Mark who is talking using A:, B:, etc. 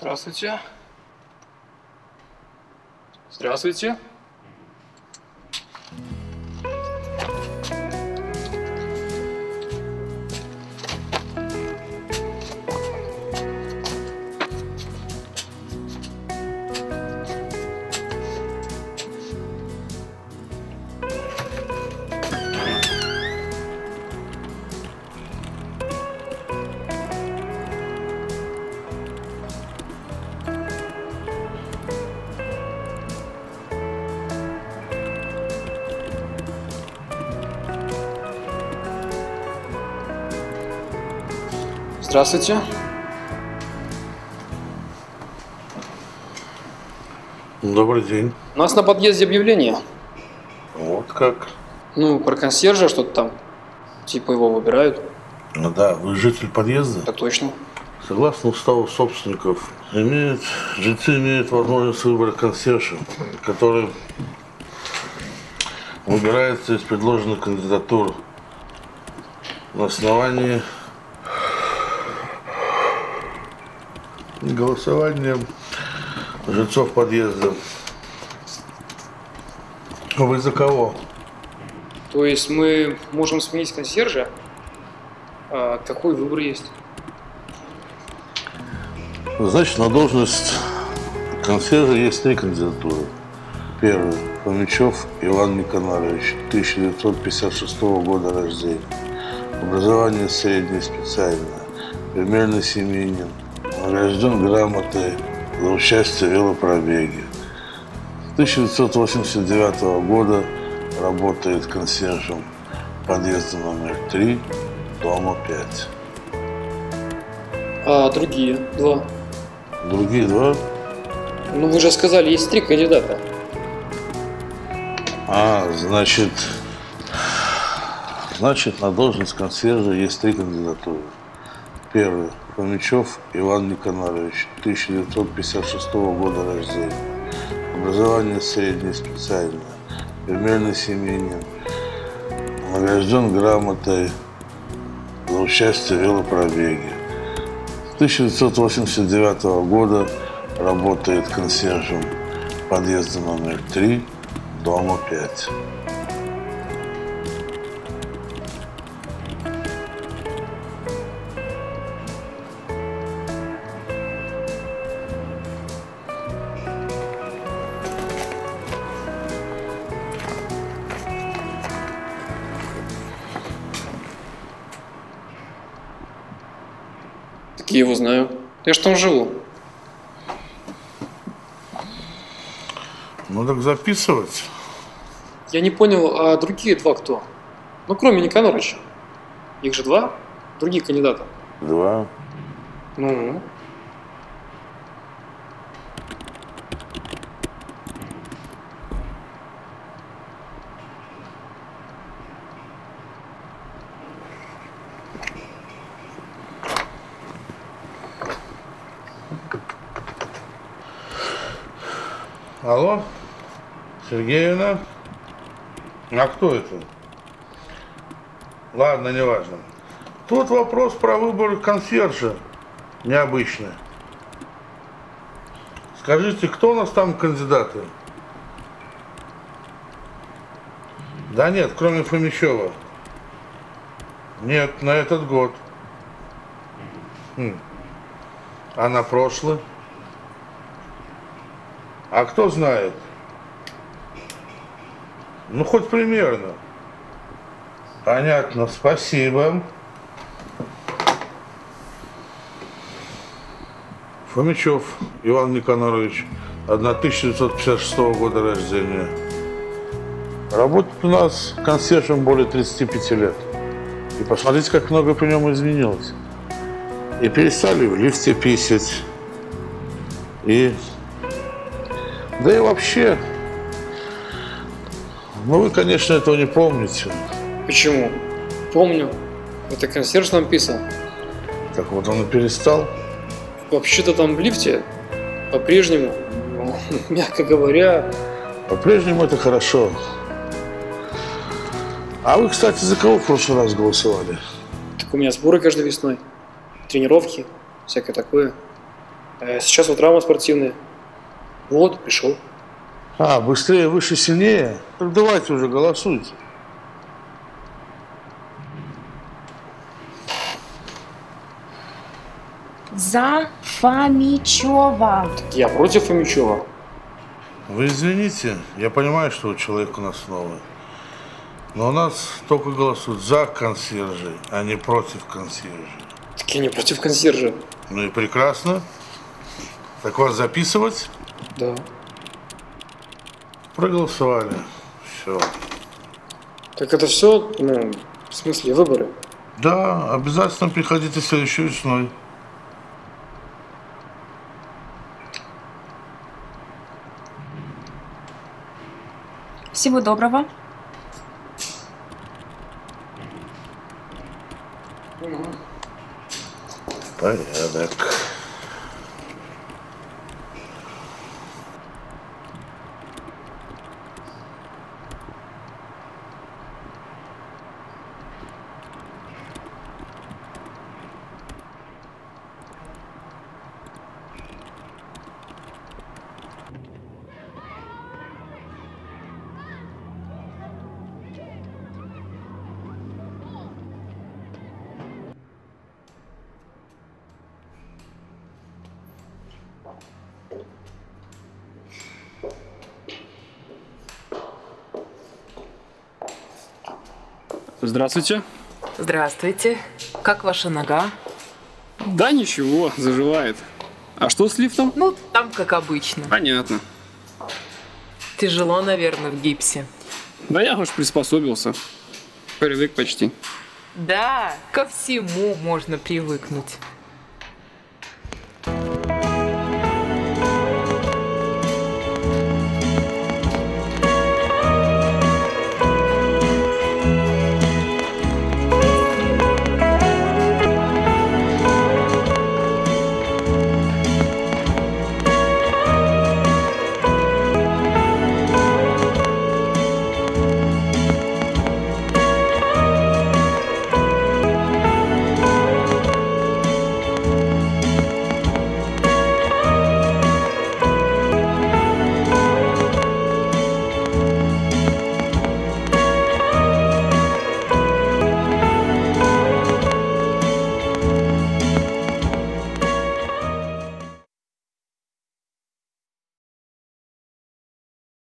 A: Здравствуйте. Здравствуйте. Здравствуйте.
B: Добрый день.
A: У нас на подъезде объявление.
B: Вот как.
A: Ну, про консьержа что-то там. Типа его выбирают.
B: Ну да, вы житель подъезда?
A: Так точно.
B: Согласно уставу собственников, жильцы имеют возможность выбора консьержа, который выбирается из предложенных кандидатур на основании голосования жильцов подъезда. Вы за кого?
A: То есть мы можем сменить консьержа? А какой выбор есть?
B: Значит, на должность консьержа есть 3 кандидатуры. Первый – Фомичев Иван Никонорович, 1956 года рождения. Образование среднее специальное, примерный семьянин. Награжден грамотой за участие в велопробеге. С 1989 года работает консьержем подъезда номер 3, дома 5.
A: А другие 2?
B: Другие 2?
A: Ну вы же сказали, есть 3 кандидата.
B: Значит, на должность консьержа есть 3 кандидатуры. Первый – Фомичев Иван Никонорович, 1956 года рождения. Образование среднее специальное, примерный семьянин. Награжден грамотой за участие в велопробеге. С 1989 года работает консьержем подъезда номер 3, дома 5.
A: Так я его знаю. Я ж там живу.
B: Ну так записывать.
A: Я не понял, а другие 2 кто? Ну, кроме Никоноровича. Их же 2 других кандидата.
B: 2.
A: Ну.
B: Алло, Сергеевна? А кто это? Ладно, неважно. Тут вопрос про выбор консьержа необычный. Скажите, кто у нас там кандидаты? Да нет, кроме Фомичева. Нет, на этот год. А на прошлый? А кто знает? Ну, хоть примерно. Понятно, спасибо. Фомичев Иван Никонорович, 1956 года рождения. Работает у нас консьержем более 35 лет. И посмотрите, как много при нем изменилось. И перестали в лифте писать. Да и вообще, вы, конечно, этого не помните.
A: Почему? Помню. Это консьерж нам писал.
B: Так вот он и перестал.
A: Вообще-то там в лифте по-прежнему, мягко говоря...
B: По-прежнему это хорошо. А вы, кстати, за кого в прошлый раз голосовали?
A: Так у меня сборы каждой весной. Тренировки, всякое такое. Сейчас вот травма спортивная. Вот, пришел.
B: Быстрее, выше, сильнее? Так давайте уже голосуйте.
C: За Фомичева.
A: Я против Фомичева.
B: Вы извините, я понимаю, что человек у нас новый. Но у нас только голосуют за консьержей, а не против консьержей.
A: Так я не против консьержа.
B: Ну и прекрасно. Так вас записывать?
A: Да.
B: Проголосовали. Все.
A: Так это все, ну, в смысле, выборы?
B: Да, обязательно приходите следующей весной.
C: Всего доброго.
B: Порядок.
D: Здравствуйте.
E: Здравствуйте. Как ваша нога?
D: Да ничего, заживает. А что с лифтом?
E: Ну, там как обычно.
D: Понятно.
E: Тяжело, наверное, в гипсе.
D: Да я уж приспособился. Привык почти.
E: Да, ко всему можно привыкнуть.